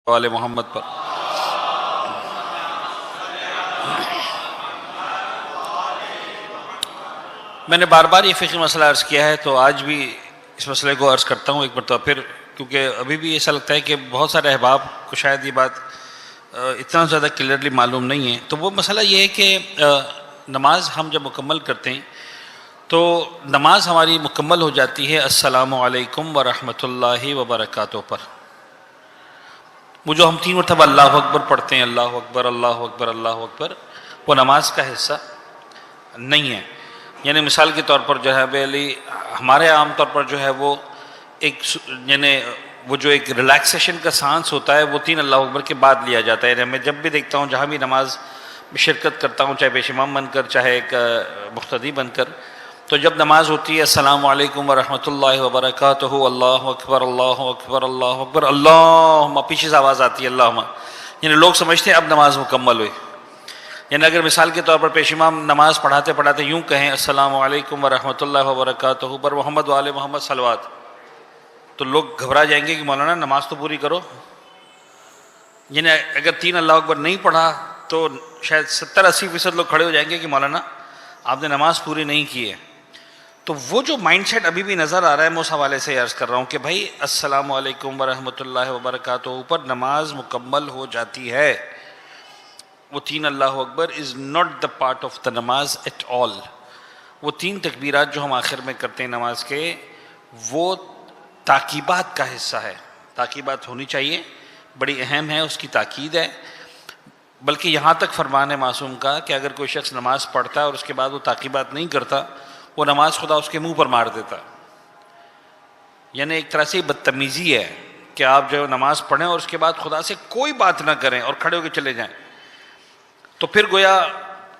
والے محمد پر۔ میں نے بار بار یہ فقہی مسئلہ عرض کیا ہے، تو آج بھی اس مسئلے کو عرض کرتا ہوں ایک مرتبہ پھر، کیونکہ ابھی بھی ایسا لگتا ہے کہ بہت سارے احباب کو شاید یہ بات اتنا زیادہ کلیئرلی معلوم نہیں ہے۔ تو وہ مسئلہ یہ ہے کہ نماز ہم جب مکمل کرتے ہیں تو نماز ہماری مکمل ہو جاتی ہے السلام علیکم ورحمۃ اللہ وبرکاتہ پر۔ وہ جو ہم 3 مرتبہ اللہ اکبر پڑھتے ہیں، اللہ اکبر اللہ اکبر اللہ اکبر، وہ نماز کا حصہ نہیں ہے۔ یعنی مثال کے طور پر جناب علی ہمارے عام طور پر جو ہے وہ ایک یعنی وہ جو ایک ریلیکسیشن کا سانس ہوتا ہے وہ 3 اللہ اکبر کے بعد لیا جاتا ہے۔ یعنی میں جب بھی دیکھتا ہوں، جہاں بھی نماز میں شرکت کرتا ہوں، چاہے پیش امام بن کر چاہے ایک مقتدی بن کر، تو جب نماز ہوتی ہے السلام علیکم ورحمۃ اللہ وبرکاتہ، اللہ اکبر اللہ اکبر اللہ اکبر، اللہم، پیچھے سے آواز آتی ہے اللہم، یعنی لوگ سمجھتے ہیں اب نماز مکمل ہوئی۔ یعنی اگر مثال کے طور پر پیش امام نماز پڑھاتے پڑھاتے یوں کہیں السلام علیکم ورحمۃ اللہ وبرکاتہ پر محمد وآل محمد صلوات، تو لوگ گھبرا جائیں گے کہ مولانا نماز تو پوری کرو۔ یعنی اگر 3 اللہ اکبر نہیں پڑھا تو شاید 70-80% لوگ کھڑے ہو جائیں گے کہ مولانا آپ نے نماز پوری نہیں کی ہے۔ تو وہ جو مائنڈ سیٹ ابھی بھی نظر آ رہا ہے، میں اس حوالے سے عرض کر رہا ہوں کہ بھائی السلام علیکم ورحمۃ اللہ وبرکاتہ اوپر نماز مکمل ہو جاتی ہے۔ وہ 3 اللہ اکبر is not the part of the نماز ایٹ آل۔ وہ 3 تکبیرات جو ہم آخر میں کرتے ہیں نماز کے، وہ تاکیبات کا حصہ ہے۔ تاکیبات ہونی چاہیے، بڑی اہم ہے، اس کی تاکید ہے۔ بلکہ یہاں تک فرمان ہے معصوم کا کہ اگر کوئی شخص نماز پڑھتا ہے اور اس کے بعد وہ تاکیبات نہیں کرتا، وہ نماز خدا اس کے منہ پر مار دیتا۔ یعنی ایک طرح سے بدتمیزی ہے کہ آپ جو نماز پڑھیں اور اس کے بعد خدا سے کوئی بات نہ کریں اور کھڑے ہو کے چلے جائیں۔ تو پھر گویا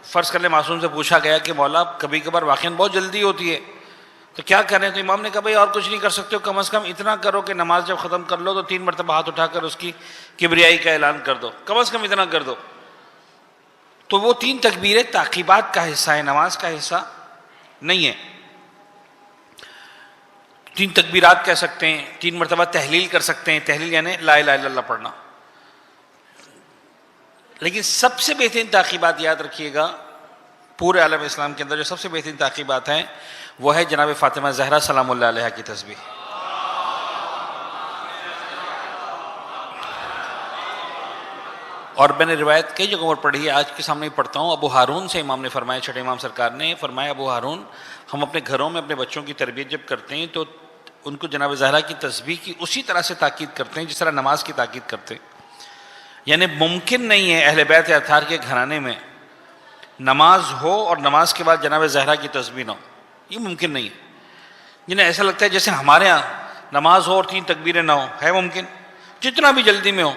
فرض کر لیں معصوم سے پوچھا گیا کہ مولا کبھی کبھار واقعاً بہت جلدی ہوتی ہے تو کیا کریں؟ تو امام نے کہا بھائی اور کچھ نہیں کر سکتے ہو، کم از کم اتنا کرو کہ نماز جب ختم کر لو تو 3 مرتبہ ہاتھ اٹھا کر اس کی کبریائی کا اعلان کر دو، کم از کم اتنا کر دو۔ تو وہ 3 تکبیریں تاکیبات کا حصہ ہے، نماز کا حصہ نہیں ہے۔ 3 تکبیرات کہہ سکتے ہیں، 3 مرتبہ تحلیل کر سکتے ہیں، تحلیل یعنی لا الہ الا اللہ پڑھنا۔ لیکن سب سے بہترین تاکیبات یاد رکھیے گا، پورے عالم اسلام کے اندر جو سب سے بہترین تاکیبات ہیں وہ ہے جناب فاطمہ زہرا سلام اللہ علیہا کی تسبیح۔ اور میں نے روایت کئی جگہوں پر پڑھی ہے، آج کے سامنے پڑھتا ہوں۔ ابو ہارون سے امام نے فرمایا، چھٹے امام سرکار نے فرمایا، ابو ہارون، ہم اپنے گھروں میں اپنے بچوں کی تربیت جب کرتے ہیں تو ان کو جناب زہرا کی تسبیح کی اسی طرح سے تاکید کرتے ہیں جس طرح نماز کی تاکید کرتے ہیں۔ یعنی ممکن نہیں ہے اہل بیت اطہار کے گھرانے میں نماز ہو اور نماز کے بعد جناب زہرا کی تسبیح نہ ہو، یہ ممکن نہیں ہے۔ جنہیں ایسا لگتا ہے جیسے ہمارے ہاں نماز ہو اور 3 تکبیریں نہ ہوں، ہے ممکن؟ جتنا بھی جلدی میں ہو۔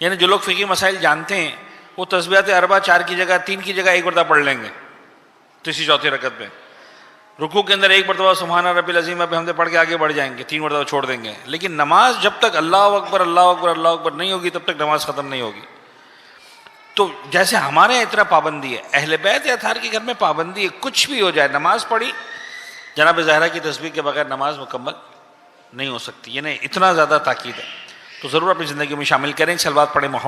یعنی جو لوگ فقہی مسائل جانتے ہیں وہ تسبیحات اربع 4 کی جگہ 3 کی جگہ 1 مرتبہ پڑھ لیں گے تیسری چوتھی رکعت میں، رکوع کے اندر 1 مرتبہ سبحان ربی العظیم بحمدہ پڑھ کے آگے بڑھ جائیں گے، 3 مرتبہ چھوڑ دیں گے۔ لیکن نماز جب تک اللہ اکبر اللہ اکبر اللہ اکبر نہیں ہوگی تب تک نماز ختم نہیں ہوگی۔ تو جیسے ہمارے یہاں اتنا پابندی ہے، اہل بیت اطہار کے گھر میں پابندی ہے، کچھ بھی ہو جائے نماز پڑھی جناب زہرا کی تسبیح کے بغیر نماز مکمل نہیں ہو سکتی۔ یعنی اتنا زیادہ تاکید ہے، تو ضرور اپنی زندگی میں شامل کریں۔ صلوات پڑھیں محمد